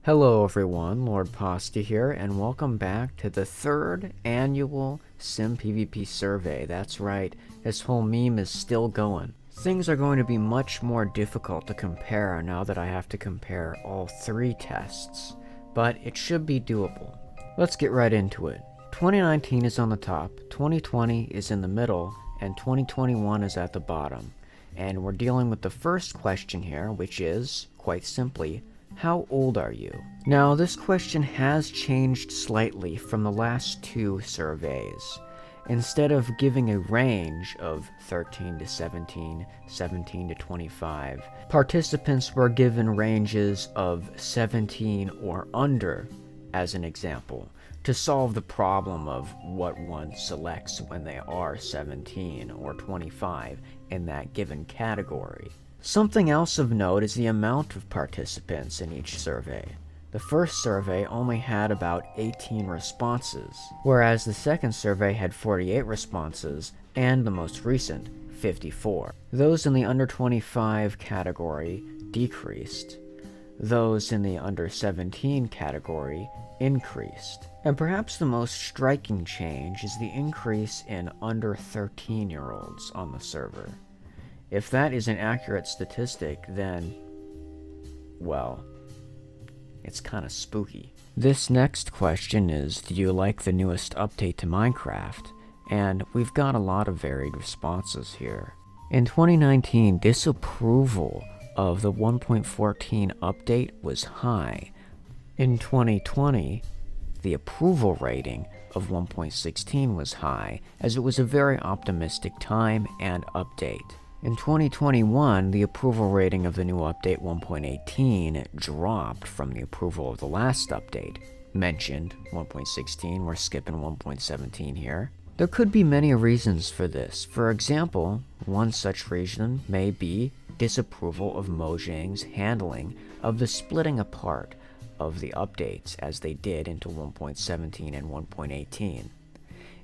Hello everyone, Lord Pasta here, and welcome back to the third annual Sim PvP survey. That's right, this whole meme is still going. Things are going to be much more difficult to compare now that I have to compare all three tests, but it should be doable. Let's get right into it. 2019 is on the top, 2020 is in the middle, and 2021 is at the bottom. And we're dealing with the first question here, which is, quite simply, how old are you? Now, this question has changed slightly from the last two surveys. Instead of giving a range of 13 to 17, 17 to 25, participants were given ranges of 17 or under, as an example, to solve the problem of what one selects when they are 17 or 25 in that given category. Something else of note is the amount of participants in each survey. The first survey only had about 18 responses, whereas the second survey had 48 responses, and the most recent, 54. Those in the under 25 category decreased. Those in the under 17 category increased. And perhaps the most striking change is the increase in under 13-year-olds on the server. If that is an accurate statistic, then, well, it's kind of spooky. This next question is, do you like the newest update to Minecraft? And we've got a lot of varied responses here. In 2019, disapproval of the 1.14 update was high. In 2020, the approval rating of 1.16 was high, as it was a very optimistic time and update. In 2021, the approval rating of the new update 1.18 dropped from the approval of the last update. Mentioned 1.16, we're skipping 1.17 here. There could be many reasons for this. For example, one such reason may be disapproval of Mojang's handling of the splitting apart of the updates as they did into 1.17 and 1.18.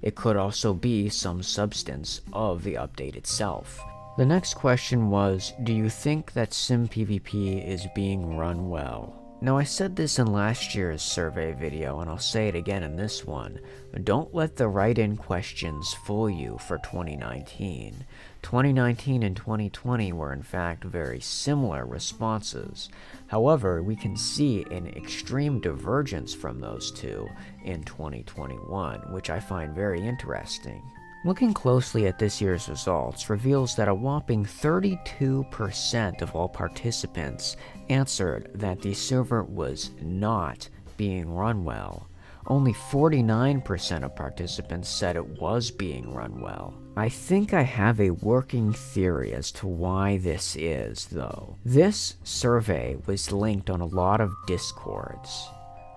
It could also be some substance of the update itself. The next question was, do you think that Sim PvP is being run well? Now, I said this in last year's survey video, and I'll say it again in this one. Don't let the write-in questions fool you for 2019. 2019 and 2020 were in fact very similar responses. However, we can see an extreme divergence from those two in 2021, which I find very interesting. Looking closely at this year's results reveals that a whopping 32% of all participants answered that the server was not being run well. Only 49% of participants said it was being run well. I think I have a working theory as to why this is, though. This survey was linked on a lot of Discords.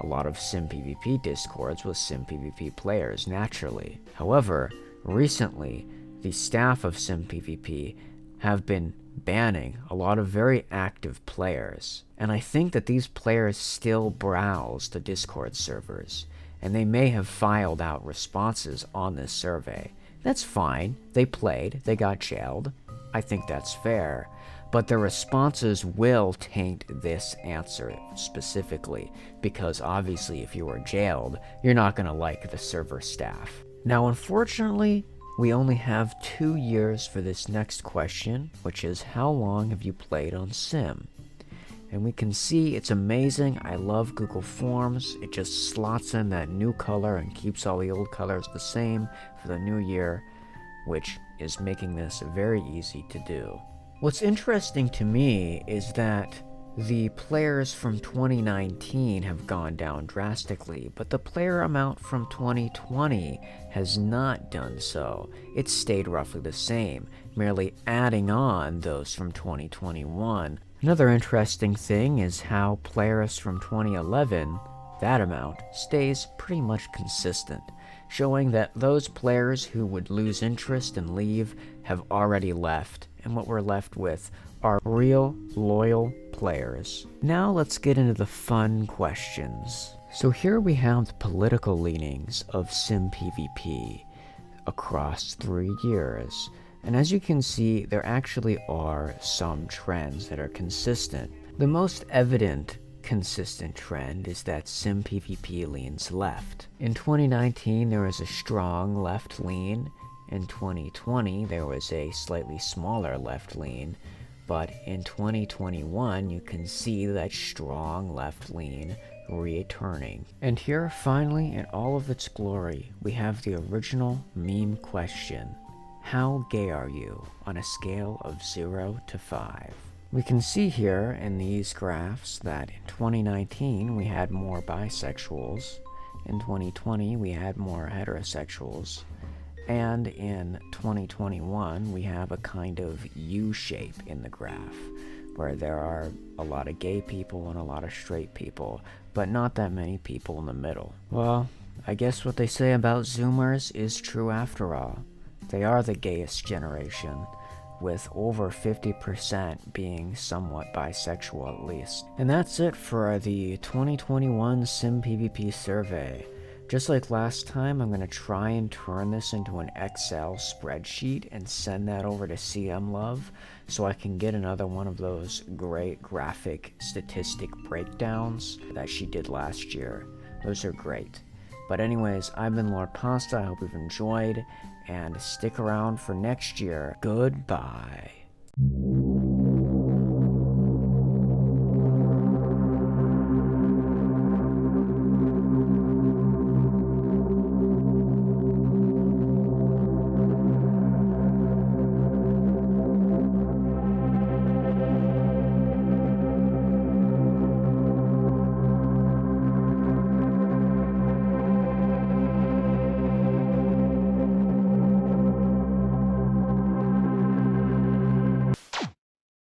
A lot of Sim PvP Discords with Sim PvP players, naturally. However, recently, the staff of Sim PvP have been banning a lot of very active players, and I think that these players still browse the Discord servers, and they may have filed out responses on this survey. That's fine, they played, they got jailed, I think that's fair, but the responses will taint this answer specifically, because obviously if you were jailed, you're not going to like the server staff. Now, unfortunately, we only have 2 years for this next question, which is how long have you played on Sim? And we can see it's amazing. I love Google Forms. It just slots in that new color and keeps all the old colors the same for the new year, which is making this very easy to do. What's interesting to me is that the players from 2019 have gone down drastically, but the player amount from 2020 has not done so. It's stayed roughly the same, merely adding on those from 2021. Another interesting thing is how players from 2011, that amount, stays pretty much consistent, showing that those players who would lose interest and leave have already left, and what we're left with are real, loyal players. Now let's get into the fun questions. So here we have the political leanings of Sim PvP across 3 years. And as you can see, there actually are some trends that are consistent. The most evident consistent trend is that sim PvP leans left. In 2019, there was a strong left lean. In 2020, there was a slightly smaller left lean. But in 2021, you can see that strong left lean returning. And here, finally, in all of its glory, we have the original meme question. How gay are you on a scale of 0 to 5? We can see here in these graphs that in 2019 we had more bisexuals, in 2020 we had more heterosexuals, and in 2021 we have a kind of U-shape in the graph, where there are a lot of gay people and a lot of straight people, but not that many people in the middle. Well, I guess what they say about Zoomers is true after all. They are the gayest generation, with over 50% being somewhat bisexual at least. And that's it for the 2021 Sim PvP survey. Just like last time, I'm going to try and turn this into an Excel spreadsheet and send that over to CM Love so I can get another one of those great graphic statistic breakdowns that she did last year. Those are great. But anyways, I've been Lord Pasta. I hope you've enjoyed, and stick around for next year. Goodbye.